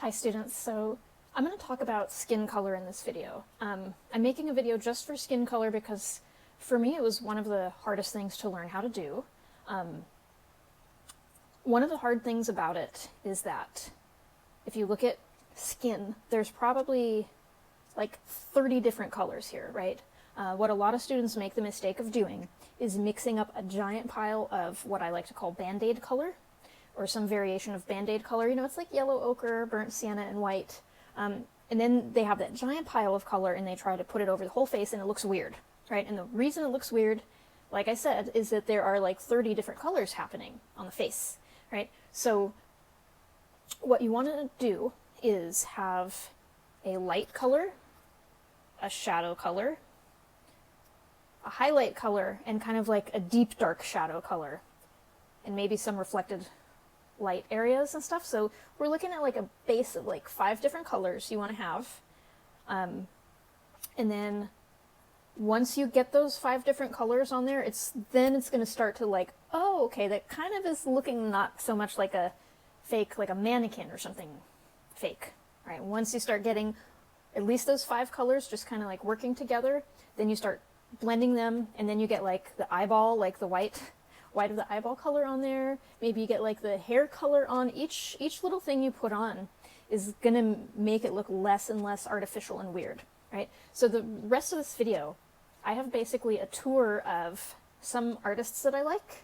Hi students, so I'm going to talk about skin color in this video. I'm making a video just for skin color because for me it was one of the hardest things to learn how to do. One of the hard things about it is that if you look at skin, there's probably like 30 different colors here, right? What a lot of students make the mistake of doing is mixing up a giant pile of what I like to call Band-Aid color, or some variation of Band-Aid color. You know, it's like yellow ochre, burnt sienna, and white. And then they have that giant pile of color and they try to put it over the whole face and it looks weird, right? And the reason it looks weird, like I said, is that there are like 30 different colors happening on the face, right? So what you want to do is have a light color, a shadow color, a highlight color, and kind of like a deep dark shadow color, and maybe some reflected light areas and stuff. So we're looking at like a base of like 5 different colors you want to have. And then once you get those 5 different colors on there, it's going to start to like, oh, okay, that kind of is looking not so much like a fake, like a mannequin or something fake, right? Once you start getting at least those 5 colors just kind of like working together, then you start blending them, and then you get like the eyeball, like the white of the eyeball color on there. Maybe you get like the hair color on each little thing you put on is gonna make it look less and less artificial and weird, right? So the rest of this video, I have basically a tour of some artists that I like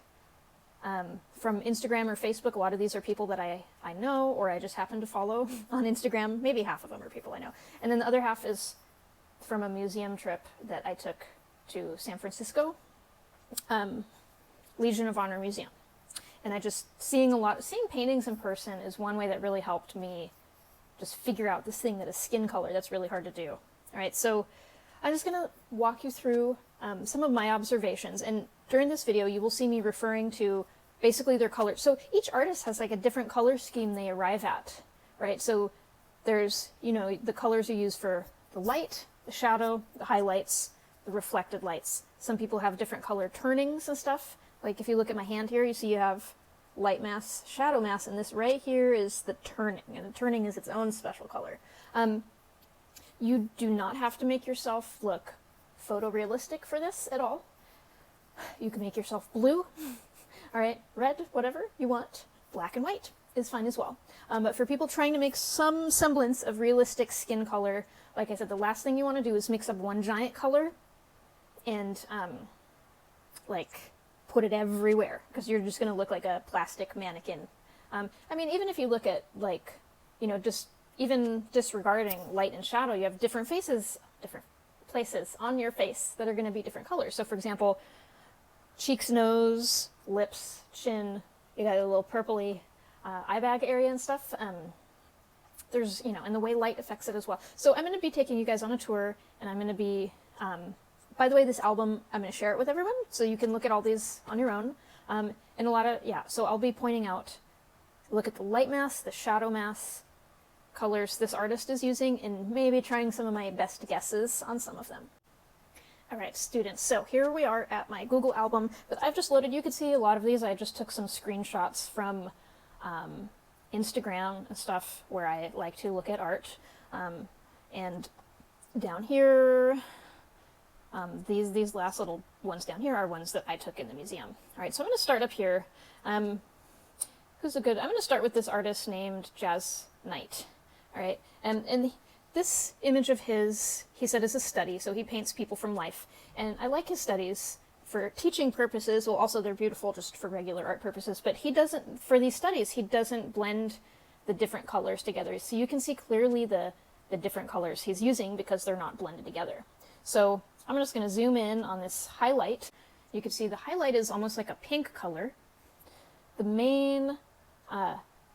from Instagram or Facebook. A lot of these are people that I know or I just happen to follow on Instagram. Maybe half of them are people I know. And then the other half is from a museum trip that I took to San Francisco. Legion of Honor Museum. And seeing paintings in person is one way that really helped me just figure out this thing that is skin color that's really hard to do. All right, so I'm just gonna walk you through some of my observations, and during this video you will see me referring to basically their colors. So each artist has like a different color scheme they arrive at, right? So there's, you know, the colors you use for the light, the shadow, the highlights, the reflected lights. Some people have different color turnings and stuff. Like if you look at my hand here, you see you have light mass, shadow mass, and this right here is the turning, and the turning is its own special color. You do not have to make yourself look photorealistic for this at all. You can make yourself blue, all right, red, whatever you want. Black and white is fine as well. But for people trying to make some semblance of realistic skin color, like I said, the last thing you want to do is mix up one giant color and like put it everywhere, because you're just going to look like a plastic mannequin. I mean, even if you look at like, you know, just even disregarding light and shadow, you have different faces, different places on your face that are going to be different colors. So for example, cheeks, nose, lips, chin, you got a little purpley eye bag area and stuff. There's, you know, and the way light affects it as well. So I'm going to be taking you guys on a tour, and I'm going to be by the way, this album, I'm going to share it with everyone, so you can look at all these on your own. And a lot of, so I'll be pointing out, look at the light mass, the shadow mass, colors this artist is using, and maybe trying some of my best guesses on some of them. All right, students, so here we are at my Google album that I've just loaded. You can see a lot of these. I just took some screenshots from Instagram and stuff where I like to look at art. And down here, these last little ones down here are ones that I took in the museum. All right, so I'm going to start up here. I'm going to start with this artist named Jazz Knight. All right, and this image of his, he said, is a study, so he paints people from life. And I like his studies for teaching purposes. Well, also they're beautiful just for regular art purposes, but he doesn't, for these studies, he doesn't blend the different colors together. So you can see clearly the different colors he's using because they're not blended together. So I'm just going to zoom in on this highlight. You can see the highlight is almost like a pink color. The main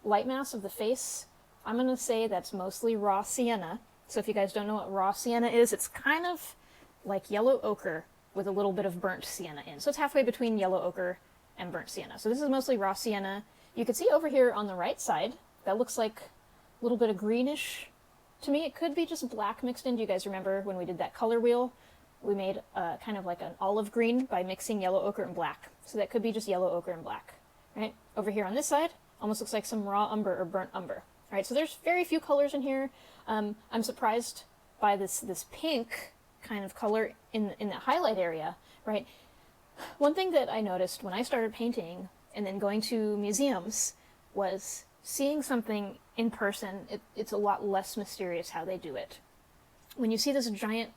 light mass of the face, I'm going to say that's mostly raw sienna. So if you guys don't know what raw sienna is, it's kind of like yellow ochre with a little bit of burnt sienna in. So it's halfway between yellow ochre and burnt sienna. So this is mostly raw sienna. You can see over here on the right side, that looks like a little bit of greenish. To me, it could be just black mixed in. Do you guys remember when we did that color wheel? We made kind of like an olive green by mixing yellow ochre and black. So that could be just yellow ochre and black, right? Over here on this side, almost looks like some raw umber or burnt umber. All right, so there's very few colors in here. I'm surprised by this pink kind of color in the highlight area, right? One thing that I noticed when I started painting and then going to museums was seeing something in person. It's a lot less mysterious how they do it. When you see this giant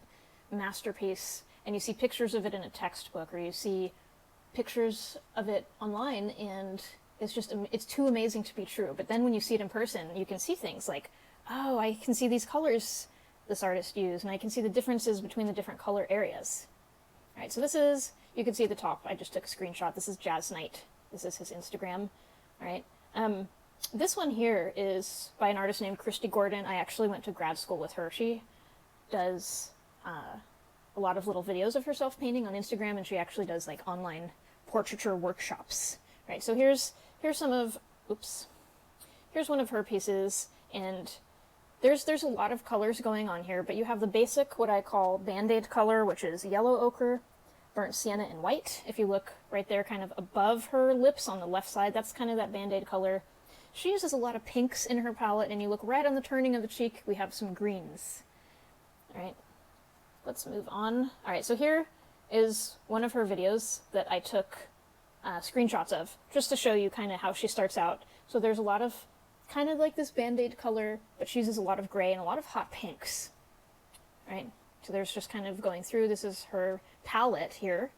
masterpiece and you see pictures of it in a textbook, or you see pictures of it online, and it's too amazing to be true. But then when you see it in person, you can see things like, oh, I can see these colors this artist used, and I can see the differences between the different color areas. All right, so this is, you can see at the top, I just took a screenshot. This is Jazz Knight. This is his Instagram. All right. This one here is by an artist named Christy Gordon. I actually went to grad school with her. She does a lot of little videos of herself painting on Instagram, and she actually does like online portraiture workshops. Right. So here's some of, here's one of her pieces, and there's a lot of colors going on here, but you have the basic, what I call Band-Aid color, which is yellow ochre, burnt sienna, and white. If you look right there kind of above her lips on the left side, that's kind of that Band-Aid color. She uses a lot of pinks in her palette, and you look right on the turning of the cheek, we have some greens. All right, let's move on. All right, so here is one of her videos that I took screenshots of, just to show you kind of how she starts out. So there's a lot of kind of like this Band-Aid color, but she uses a lot of gray and a lot of hot pinks, right? So there's just kind of going through, this is her palette here,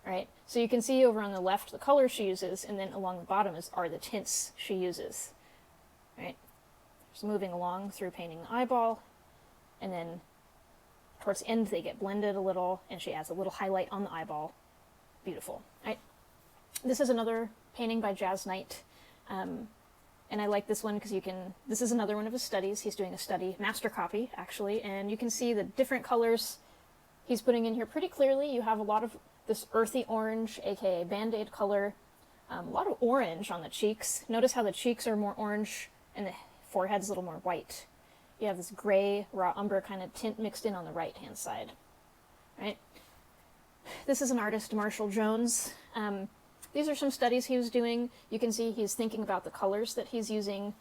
right? So you can see over on the left the colors she uses, and then along the bottom are the tints she uses, right? Just moving along through painting the eyeball, and then towards the end they get blended a little, and she adds a little highlight on the eyeball. Beautiful, right? This is another painting by Jazz Knight. And I like this one because this is another one of his studies. He's doing a study, master copy, actually, and you can see the different colors he's putting in here pretty clearly. You have a lot of this earthy orange, aka Band-Aid color, a lot of orange on the cheeks. Notice how the cheeks are more orange and the forehead's a little more white. You have this gray, raw umber kind of tint mixed in on the right-hand side, right? This is an artist, Marshall Jones. These are some studies he was doing. You can see he's thinking about the colors that he's using.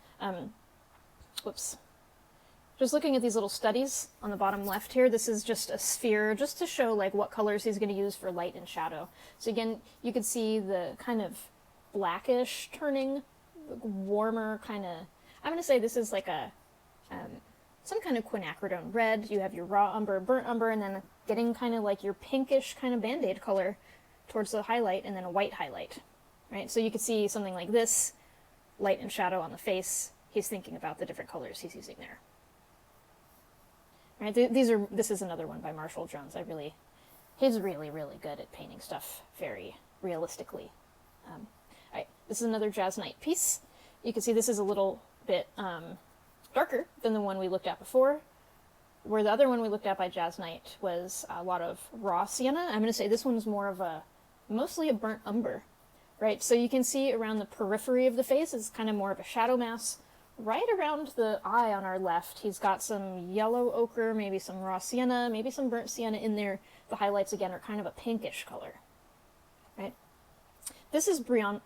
Just looking at these little studies on the bottom left here, this is just a sphere, just to show like what colors he's going to use for light and shadow. So again, you can see the kind of blackish turning, warmer kind of, I'm going to say this is like a, some kind of quinacridone red. You have your raw umber, burnt umber, and then getting kind of like your pinkish kind of Band-Aid color towards the highlight, and then a white highlight, right? So you could see something like this, light and shadow on the face. He's thinking about the different colors he's using there. Right? This is another one by Marshall Jones. He's really, really good at painting stuff very realistically. All right, this is another Jazz Knight piece. You can see this is a little bit darker than the one we looked at before, where the other one we looked at by Jazz Knight was a lot of raw sienna. I'm going to say this one's more of mostly a burnt umber, right? So you can see around the periphery of the face is kind of more of a shadow mass. Right around the eye on our left, he's got some yellow ochre, maybe some raw sienna, maybe some burnt sienna in there. The highlights, again, are kind of a pinkish color, right? This is not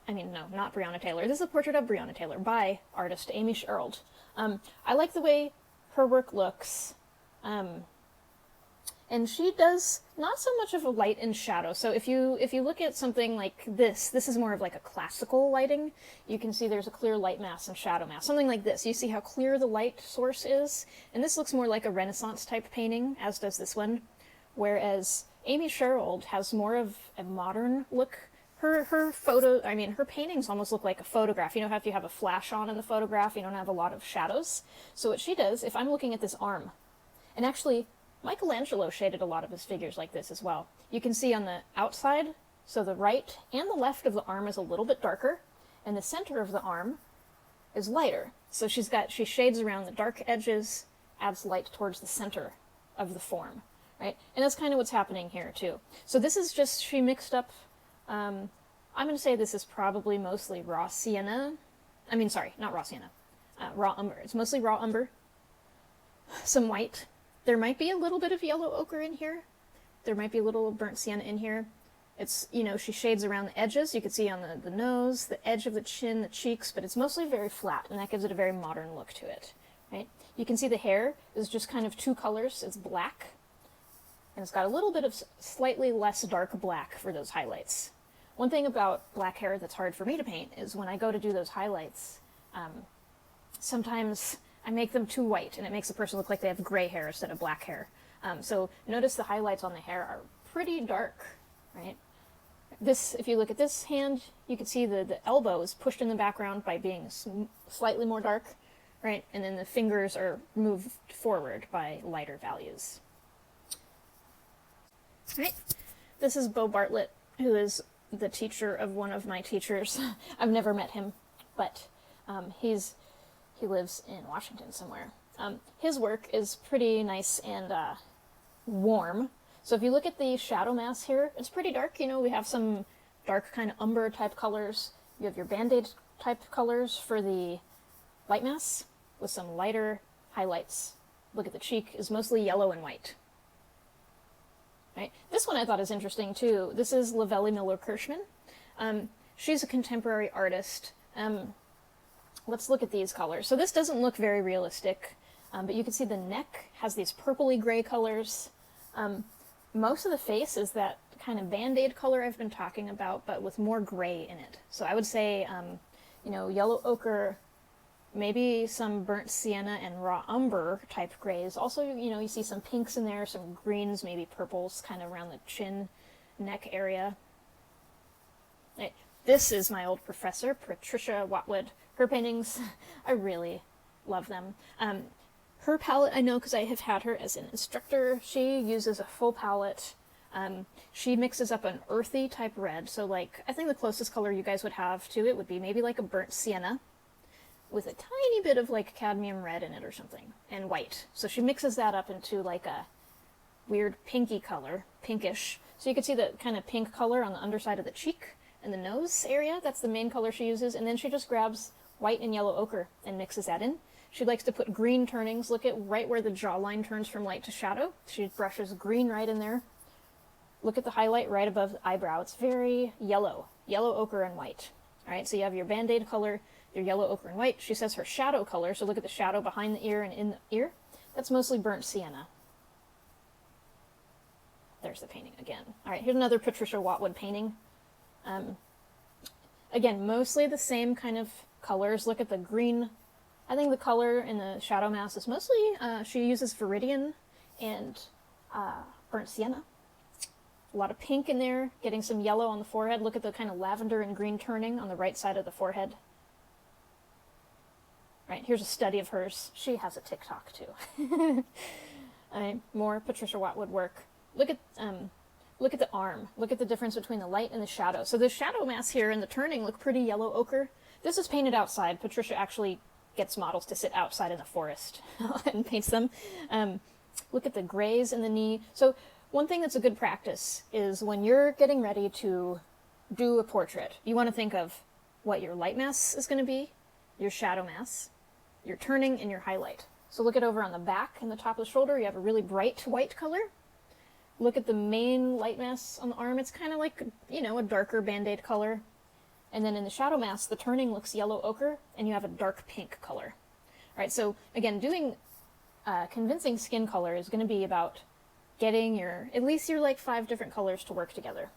Breonna Taylor. This is a portrait of Breonna Taylor by artist Amy Sherald. I like the way her work looks. And she does not so much of a light and shadow. So if you look at something like this is more of like a classical lighting. You can see there's a clear light mass and shadow mass. Something like this. You see how clear the light source is? And this looks more like a Renaissance type painting, as does this one. Whereas Amy Sherald has more of a modern look. Her paintings almost look like a photograph. You know how if you have a flash on in the photograph, you don't have a lot of shadows? So what she does, if I'm looking at this arm, and actually, Michelangelo shaded a lot of his figures like this as well. You can see on the outside, so the right and the left of the arm is a little bit darker, and the center of the arm is lighter. So she shades around the dark edges, adds light towards the center of the form, right? And that's kind of what's happening here too. So this is just, she mixed up, I'm going to say this is probably mostly raw sienna. Not raw sienna, raw umber. It's mostly raw umber, some white. There might be a little bit of yellow ochre in here. There might be a little burnt sienna in here. It's, you know, she shades around the edges. You can see on the nose, the edge of the chin, the cheeks, but it's mostly very flat, and that gives it a very modern look to it, right? You can see the hair is just kind of two colors. It's black, and it's got a little bit of slightly less dark black for those highlights. One thing about black hair that's hard for me to paint is when I go to do those highlights, sometimes I make them too white, and it makes the person look like they have gray hair instead of black hair. So notice the highlights on the hair are pretty dark, right? This, if you look at this hand, you can see the elbow is pushed in the background by being slightly more dark, right? And then the fingers are moved forward by lighter values. Right? This is Bo Bartlett, who is the teacher of one of my teachers. I've never met him, but he lives in Washington somewhere. His work is pretty nice and warm. So if you look at the shadow mass here, it's pretty dark. You know, we have some dark kind of umber type colors. You have your Band-Aid type colors for the light mass with some lighter highlights. Look at the cheek is mostly yellow and white. Right? This one I thought is interesting too. This is Lavelle Miller Kirschman. She's a contemporary artist. Let's look at these colors. So this doesn't look very realistic, but you can see the neck has these purpley gray colors. Most of the face is that kind of Band-Aid color I've been talking about, but with more gray in it. So I would say, you know, yellow ochre, maybe some burnt sienna and raw umber type grays. Also, you know, you see some pinks in there, some greens, maybe purples kind of around the chin, neck area. Right. This is my old professor, Patricia Watwood. Her paintings, I really love them. Her palette, I know because I have had her as an instructor. She uses a full palette. She mixes up an earthy type red. So like, I think the closest color you guys would have to it would be maybe like a burnt sienna with a tiny bit of like cadmium red in it or something, and white. So she mixes that up into like a weird pinky color, pinkish. So you can see the kind of pink color on the underside of the cheek and the nose area. That's the main color she uses. And then she just grabs white and yellow ochre and mixes that in. She likes to put green turnings. Look at right where the jawline turns from light to shadow. She brushes green right in there. Look at the highlight right above the eyebrow. It's very yellow, yellow ochre and white. All right, so you have your Band-Aid color, your yellow ochre and white. She says her shadow color, so look at the shadow behind the ear and in the ear. That's mostly burnt sienna. There's the painting again. All right, here's another Patricia Watwood painting. Again, mostly the same kind of colors. Look at the green. I think the color in the shadow mass is mostly, she uses Viridian and burnt sienna. A lot of pink in there, getting some yellow on the forehead. Look at the kind of lavender and green turning on the right side of the forehead. Right, here's a study of hers. She has a TikTok too. More Patricia Watwood work. Look at the arm. Look at the difference between the light and the shadow. So the shadow mass here and the turning look pretty yellow ochre. This is painted outside. Patricia actually gets models to sit outside in the forest and paints them. Look at the grays in the knee. So one thing that's a good practice is when you're getting ready to do a portrait, you want to think of what your light mass is going to be, your shadow mass, your turning, and your highlight. So look at over on the back and the top of the shoulder, you have a really bright white color. Look at the main light mass on the arm. It's kind of like, you know, a darker Band-Aid color. And then in the shadow mass, the turning looks yellow ochre, and you have a dark pink color. All right, so again, doing convincing skin color is going to be about getting at least your like 5 different colors to work together.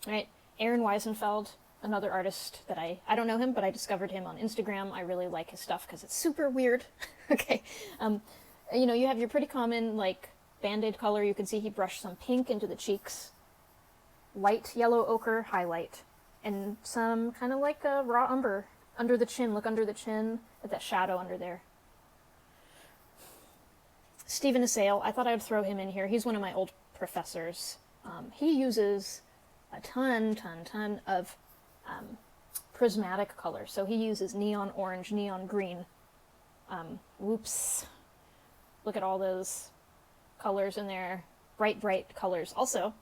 All right, Aaron Weisenfeld, another artist that I don't know him, but I discovered him on Instagram. I really like his stuff because it's super weird. Okay, you know, you have your pretty common like Band-Aid color. You can see he brushed some pink into the cheeks, light yellow ochre highlight, and some kind of like a raw umber under the chin. Look under the chin at that shadow under there. Stephen Assail, I thought I would throw him in here. He's one of my old professors. He uses a ton of prismatic color. So he uses neon orange, neon green. Whoops. Look at all those colors in there. Bright colors. Also,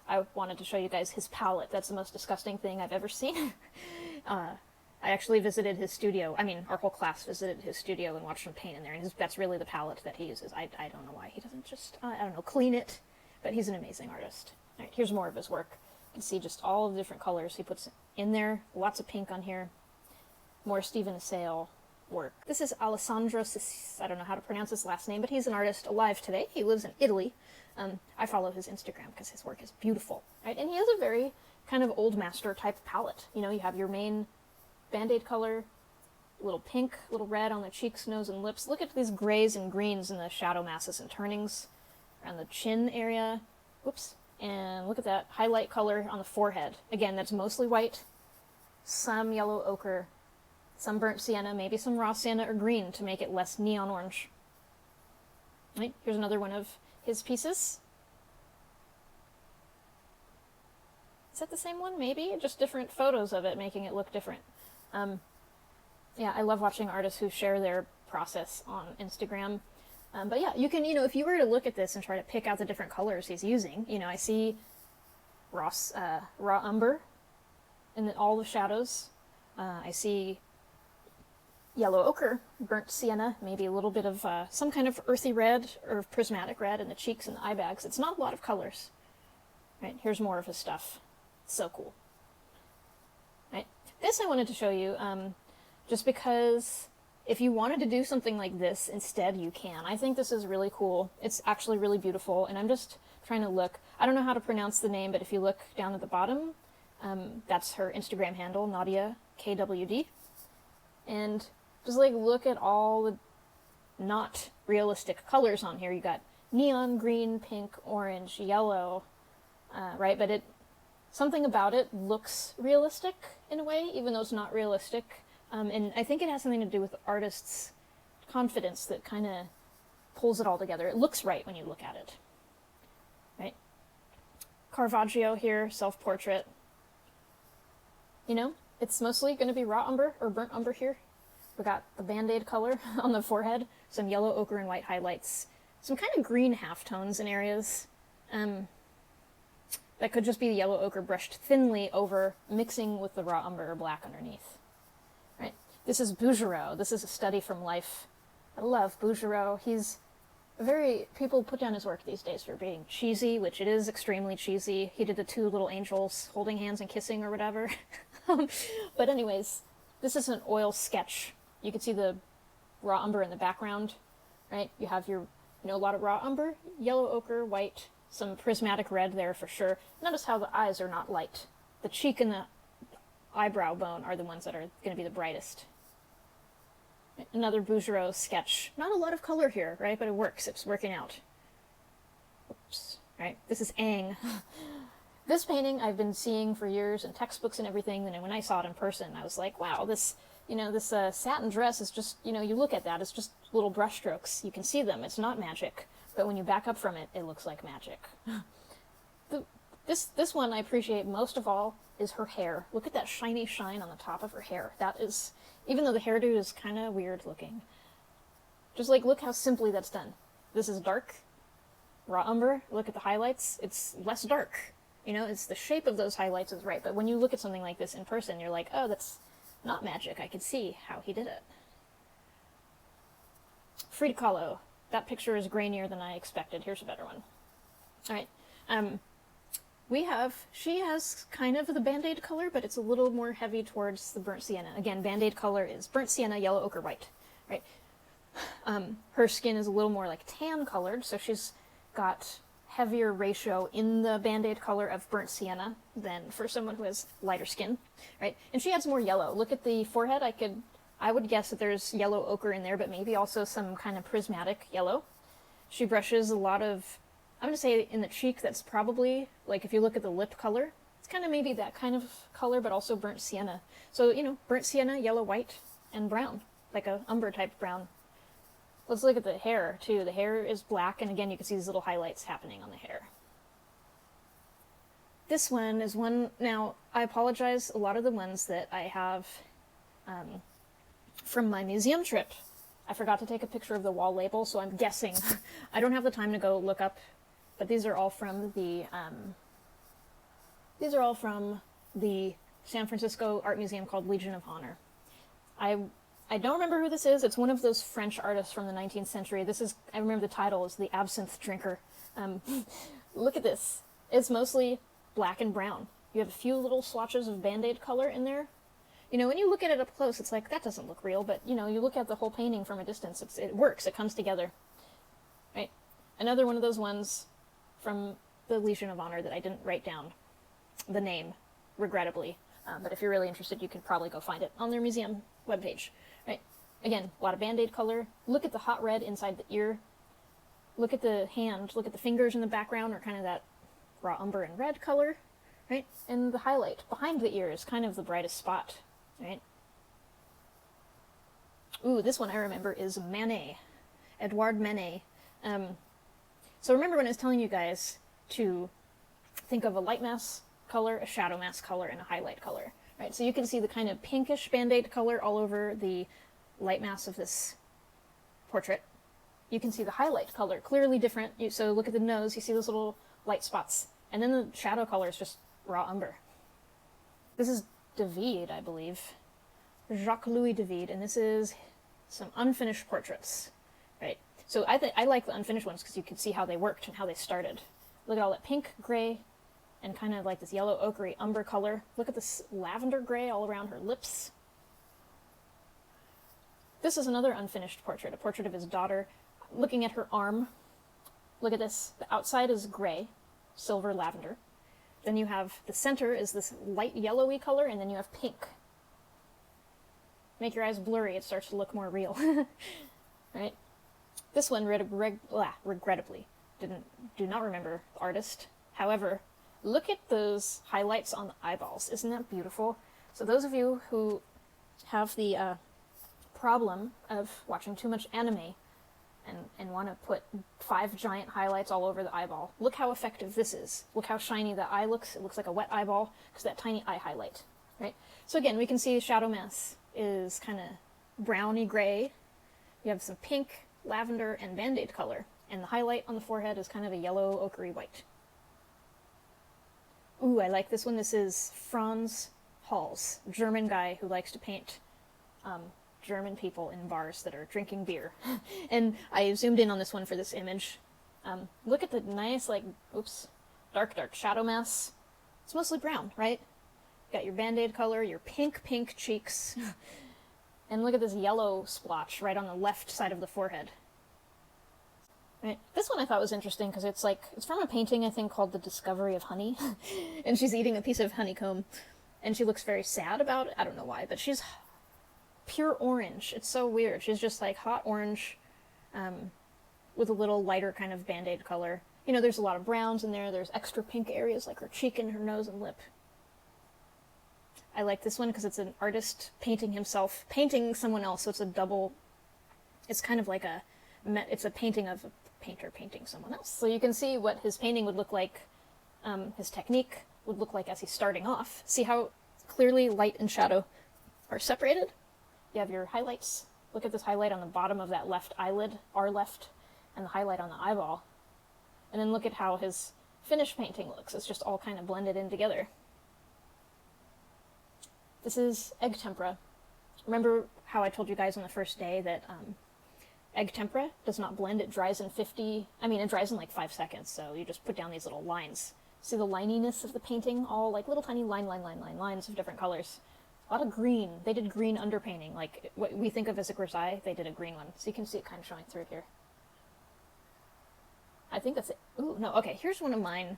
I wanted to show you guys his palette. That's the most disgusting thing I've ever seen. I actually visited his studio. I mean, our whole class visited his studio and watched him paint in there. And that's really the palette that he uses. I don't know why he doesn't just, I don't know, clean it. But he's an amazing artist. All right, here's more of his work. You can see just all of the different colors he puts in there. Lots of pink on here. More Stephen Assail work. This is Alessandro I don't know how to pronounce his last name, but he's an artist alive today. He lives in Italy. I follow his Instagram because his work is beautiful, right? And he has a very kind of old master type palette. You know, you have your main Band-Aid color, little pink, little red on the cheeks, nose, and lips. Look at these grays and greens in the shadow masses and turnings around the chin area. Whoops. And look at that highlight color on the forehead. Again, that's mostly white, some yellow ochre, some burnt sienna, maybe some raw sienna or green to make it less neon orange. Right, here's another one of his pieces. Is that the same one? Maybe? Just different photos of it, making it look different. Yeah, I love watching artists who share their process on Instagram. But yeah, you can, you know, if you were to look at this and try to pick out the different colors he's using, you know, I see raw umber in all the shadows. I see yellow ochre, burnt sienna, maybe a little bit of some kind of earthy red or prismatic red in the cheeks and the eye bags. It's not a lot of colors. Right, here's more of his stuff. So cool. Right, this I wanted to show you just because if you wanted to do something like this instead, you can. I think this is really cool. It's actually really beautiful, and I'm just trying to look. I don't know how to pronounce the name, but if you look down at the bottom, that's her Instagram handle, Nadia KWD. And just like look at all the not realistic colors on here. You got neon, green, pink, orange, yellow, right? But something about it looks realistic in a way, even though it's not realistic. And I think it has something to do with the artist's confidence that kind of pulls it all together. It looks right when you look at it, right? Caravaggio here, self-portrait. You know, it's mostly going to be raw umber or burnt umber here. We got the Band-Aid color on the forehead, some yellow ochre and white highlights, some kind of green halftones in areas. That could just be the yellow ochre brushed thinly over, mixing with the raw umber or black underneath. Right? This is Bouguereau. This is a study from life. I love Bouguereau. He's people put down his work these days for being cheesy, which it is extremely cheesy. He did the two little angels holding hands and kissing or whatever. But anyways, this is an oil sketch. You can see the raw umber in the background, right? You have a lot of raw umber, yellow ochre, white, some prismatic red there for sure. Notice how the eyes are not light. The cheek and the eyebrow bone are the ones that are going to be the brightest. Another Bouguereau sketch. Not a lot of color here, right? But it works. It's working out. Oops. Right? This is Ang. This painting I've been seeing for years in textbooks and everything, and when I saw it in person, I was like, wow, this satin dress is just, you look at that, it's just little brush strokes. You can see them. It's not magic. But when you back up from it, it looks like magic. This one I appreciate most of all is her hair. Look at that shiny shine on the top of her hair. That is, even though the hairdo is kind of weird looking, just like look how simply that's done. This is dark, raw umber. Look at the highlights. It's less dark. It's the shape of those highlights is right. But when you look at something like this in person, you're like, oh, that's not magic. I can see how he did it. Frida Kahlo. That picture is grainier than I expected. Here's a better one. All right. She has kind of the Band-Aid color, but it's a little more heavy towards the burnt sienna. Again, Band-Aid color is burnt sienna, yellow ochre, white, right? Her skin is a little more like tan colored, so she's got heavier ratio in the Band-Aid color of burnt sienna than for someone who has lighter skin, right? And she adds more yellow. Look at the forehead. I would guess that there's yellow ochre in there, but maybe also some kind of prismatic yellow. She brushes a lot of, I'm going to say in the cheek, that's probably, like if you look at the lip color, it's kind of maybe that kind of color, but also burnt sienna. So, burnt sienna, yellow, white, and brown, like a umber type brown. Let's look at the hair, too. The hair is black, and again, you can see these little highlights happening on the hair. This one is one, now, I apologize, a lot of the ones that I have from my museum trip, I forgot to take a picture of the wall label, so I'm guessing. I don't have the time to go look up, but these are all from the San Francisco art museum called Legion of Honor. I don't remember who this is. It's one of those French artists from the 19th century. I remember the title is The Absinthe Drinker. Look at this. It's mostly black and brown. You have a few little swatches of Band-Aid color in there. You know, when you look at it up close, it's like, that doesn't look real, but, you know, you look at the whole painting from a distance, it works, it comes together, right? Another one of those ones from the Legion of Honor that I didn't write down the name, regrettably, but if you're really interested, you can probably go find it on their museum webpage, right? Again, a lot of Band-Aid color. Look at the hot red inside the ear. Look at the hand, look at the fingers in the background, or kind of that raw umber and red color, right? And the highlight behind the ear is kind of the brightest spot, right? Ooh, this one I remember is Manet, Edouard Manet. So remember when I was telling you guys to think of a light mass color, a shadow mass color, and a highlight color, right? So you can see the kind of pinkish Band-Aid color all over the light mass of this portrait. You can see the highlight color, clearly different. So look at the nose, you see those little light spots. And then the shadow color is just raw umber. This is David, I believe. Jacques-Louis David, and this is some unfinished portraits, right? So I like the unfinished ones because you can see how they worked and how they started. Look at all that pink, gray, and kind of like this yellow ochre umber color. Look at this lavender gray all around her lips. This is another unfinished portrait, a portrait of his daughter. Looking at her arm, look at this. The outside is gray, silver lavender. Then you have the center is this light yellowy color, and then you have pink. Make your eyes blurry, it starts to look more real. Right? This one, regrettably, do not remember the artist. However, look at those highlights on the eyeballs. Isn't that beautiful? So those of you who have the problem of watching too much anime and want to put 5 giant highlights all over the eyeball, look how effective this is. Look how shiny the eye looks. It looks like a wet eyeball because that tiny eye highlight, right? So again, we can see the shadow mass is kind of browny gray. You have some pink, lavender, and Band-Aid color, and the highlight on the forehead is kind of a yellow ochre white. Ooh, I like this one. This is Franz Hals, German guy who likes to paint German people in bars that are drinking beer. And I zoomed in on this one for this image. Look at the nice, like, dark shadow mass. It's mostly brown, right? Got your Band-Aid color, your pink cheeks. And look at this yellow splotch right on the left side of the forehead. Right. This one I thought was interesting because it's from a painting, I think, called The Discovery of Honey. And she's eating a piece of honeycomb. And she looks very sad about it. I don't know why, but she's pure orange. It's so weird. She's just like hot orange with a little lighter kind of Band-Aid color. You know, there's a lot of browns in there. There's extra pink areas like her cheek and her nose and lip. I like this one because it's an artist painting himself, painting someone else, so it's a double, it's kind of like it's a painting of a painter painting someone else. So you can see what his painting would look like, his technique would look like as he's starting off. See how clearly light and shadow are separated? You have your highlights. Look at this highlight on the bottom of that left eyelid, our left, and the highlight on the eyeball. And then look at how his finished painting looks. It's just all kind of blended in together. This is egg tempera. Remember how I told you guys on the first day that egg tempera does not blend, it dries in it dries in like 5 seconds, so you just put down these little lines. See the lininess of the painting? All like little tiny lines of different colors. A lot of green. They did green underpainting, like what we think of as a grisaille, they did a green one. So you can see it kind of showing through here. I think that's it. Ooh, no, okay, here's one of mine.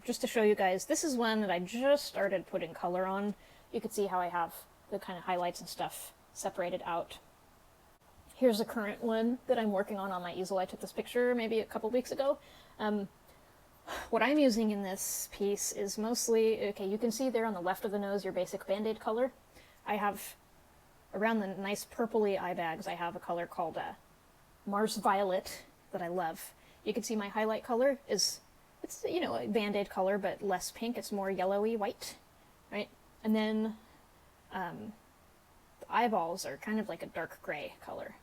Just to show you guys, this is one that I just started putting color on. You can see how I have the kind of highlights and stuff separated out. Here's a current one that I'm working on my easel. I took this picture maybe a couple weeks ago. What I'm using in this piece is mostly, okay, you can see there on the left of the nose your basic Band-Aid color. I have, around the nice purpley eye bags, I have a color called Mars Violet that I love. You can see my highlight color it's, you know, a Band-Aid color, but less pink. It's more yellowy white, right? And then the eyeballs are kind of like a dark gray color.